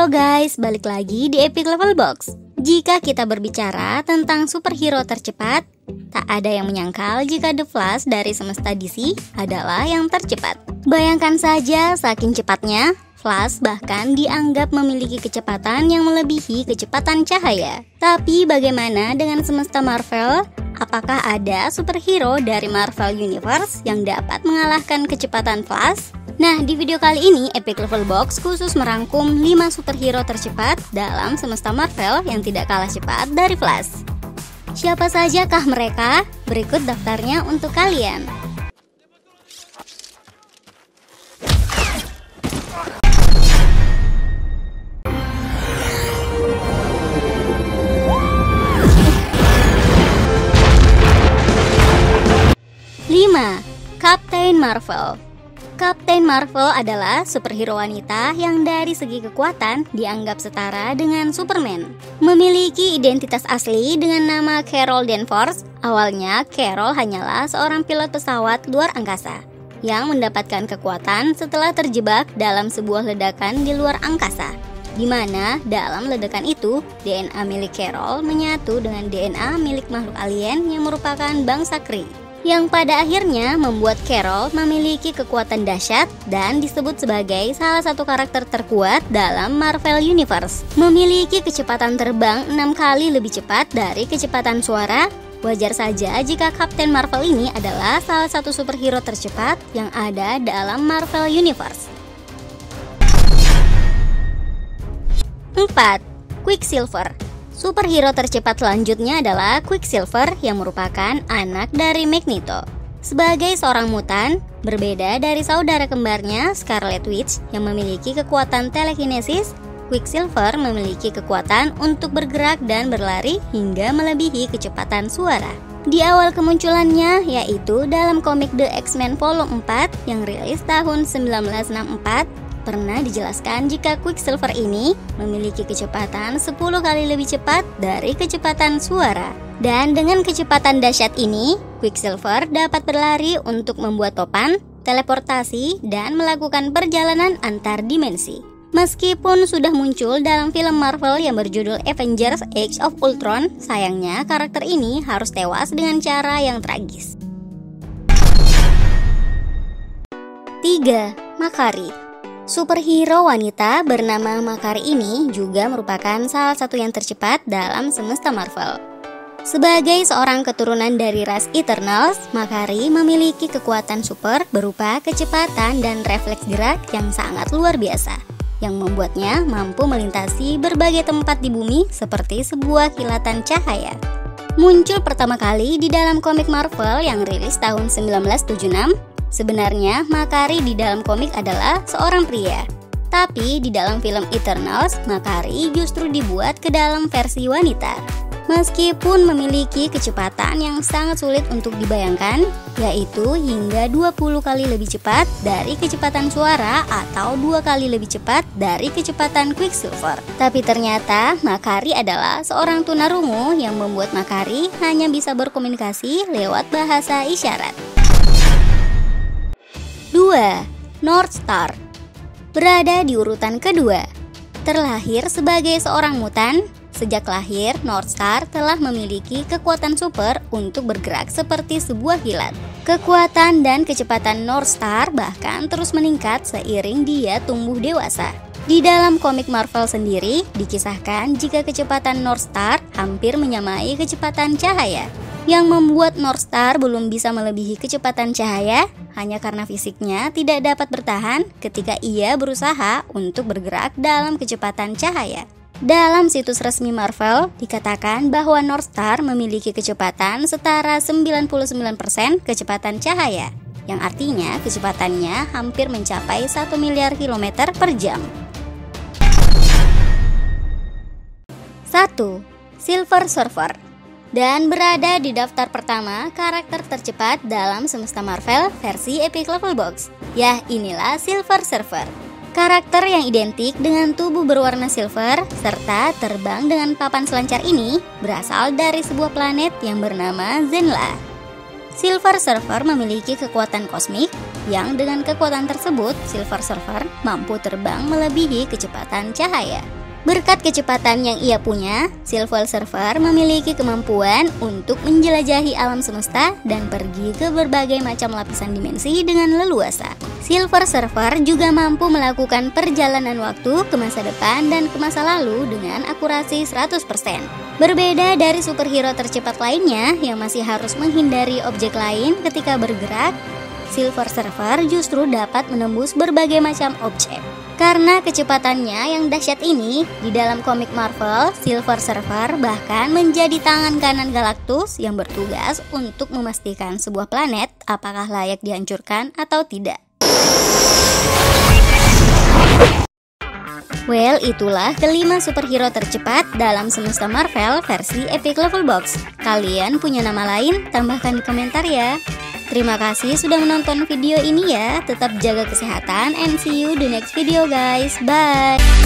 Halo guys, balik lagi di Epic Level Box. Jika kita berbicara tentang superhero tercepat, tak ada yang menyangkal jika The Flash dari semesta DC adalah yang tercepat. Bayangkan saja saking cepatnya, Flash bahkan dianggap memiliki kecepatan yang melebihi kecepatan cahaya. Tapi bagaimana dengan semesta Marvel? Apakah ada superhero dari Marvel Universe yang dapat mengalahkan kecepatan Flash? Nah, di video kali ini Epic Level Box khusus merangkum 5 superhero tercepat dalam semesta Marvel yang tidak kalah cepat dari Flash. Siapa sajakah mereka? Berikut daftarnya untuk kalian. Captain Marvel. Captain Marvel adalah superhero wanita yang dari segi kekuatan dianggap setara dengan Superman. Memiliki identitas asli dengan nama Carol Danvers. Awalnya, Carol hanyalah seorang pilot pesawat luar angkasa yang mendapatkan kekuatan setelah terjebak dalam sebuah ledakan di luar angkasa, di mana dalam ledakan itu DNA milik Carol menyatu dengan DNA milik makhluk alien yang merupakan bangsa Kree, yang pada akhirnya membuat Carol memiliki kekuatan dahsyat dan disebut sebagai salah satu karakter terkuat dalam Marvel Universe. Memiliki kecepatan terbang 6 kali lebih cepat dari kecepatan suara. Wajar saja jika Captain Marvel ini adalah salah satu superhero tercepat yang ada dalam Marvel Universe. 4. Quicksilver. Superhero tercepat selanjutnya adalah Quicksilver yang merupakan anak dari Magneto. Sebagai seorang mutan, berbeda dari saudara kembarnya Scarlet Witch yang memiliki kekuatan telekinesis, Quicksilver memiliki kekuatan untuk bergerak dan berlari hingga melebihi kecepatan suara. Di awal kemunculannya, yaitu dalam komik The X-Men Volume 4 yang rilis tahun 1964, pernah dijelaskan jika Quicksilver ini memiliki kecepatan 10 kali lebih cepat dari kecepatan suara. Dan dengan kecepatan dahsyat ini, Quicksilver dapat berlari untuk membuat topan, teleportasi, dan melakukan perjalanan antar dimensi. Meskipun sudah muncul dalam film Marvel yang berjudul Avengers Age of Ultron, sayangnya karakter ini harus tewas dengan cara yang tragis. 3. Makari. Superhero wanita bernama Makari ini juga merupakan salah satu yang tercepat dalam semesta Marvel. Sebagai seorang keturunan dari ras Eternals, Makari memiliki kekuatan super berupa kecepatan dan refleks gerak yang sangat luar biasa, yang membuatnya mampu melintasi berbagai tempat di bumi seperti sebuah kilatan cahaya. Muncul pertama kali di dalam komik Marvel yang rilis tahun 1976. Sebenarnya, Makari di dalam komik adalah seorang pria. Tapi di dalam film Eternals, Makari justru dibuat ke dalam versi wanita. Meskipun memiliki kecepatan yang sangat sulit untuk dibayangkan, yaitu hingga 20 kali lebih cepat dari kecepatan suara atau 2 kali lebih cepat dari kecepatan Quicksilver. Tapi ternyata Makari adalah seorang tunarungu yang membuat Makari hanya bisa berkomunikasi lewat bahasa isyarat. 2. North Star. Berada di urutan kedua. Terlahir sebagai seorang mutan, sejak lahir North Star telah memiliki kekuatan super untuk bergerak seperti sebuah kilat. Kekuatan dan kecepatan North Star bahkan terus meningkat seiring dia tumbuh dewasa. Di dalam komik Marvel sendiri, dikisahkan jika kecepatan North Star hampir menyamai kecepatan cahaya. Yang membuat North Star belum bisa melebihi kecepatan cahaya hanya karena fisiknya tidak dapat bertahan ketika ia berusaha untuk bergerak dalam kecepatan cahaya. Dalam situs resmi Marvel dikatakan bahwa North Star memiliki kecepatan setara 99% kecepatan cahaya, yang artinya kecepatannya hampir mencapai 1 miliar kilometer per jam. 1. Silver Surfer. Dan berada di daftar pertama karakter tercepat dalam semesta Marvel versi Epic Level Box. Ya, inilah Silver Surfer. Karakter yang identik dengan tubuh berwarna silver serta terbang dengan papan selancar ini berasal dari sebuah planet yang bernama Zenla. Silver Surfer memiliki kekuatan kosmik yang dengan kekuatan tersebut Silver Surfer mampu terbang melebihi kecepatan cahaya. Berkat kecepatan yang ia punya, Silver Surfer memiliki kemampuan untuk menjelajahi alam semesta dan pergi ke berbagai macam lapisan dimensi dengan leluasa. Silver Surfer juga mampu melakukan perjalanan waktu ke masa depan dan ke masa lalu dengan akurasi 100%. Berbeda dari superhero tercepat lainnya yang masih harus menghindari objek lain ketika bergerak, Silver Surfer justru dapat menembus berbagai macam objek. Karena kecepatannya yang dahsyat ini, di dalam komik Marvel, Silver Surfer bahkan menjadi tangan kanan Galactus yang bertugas untuk memastikan sebuah planet apakah layak dihancurkan atau tidak. Well, itulah kelima superhero tercepat dalam semesta Marvel versi Epic Level Box. Kalian punya nama lain? Tambahkan di komentar ya. Terima kasih sudah menonton video ini ya. Tetap jaga kesehatan and see you the next video guys. Bye.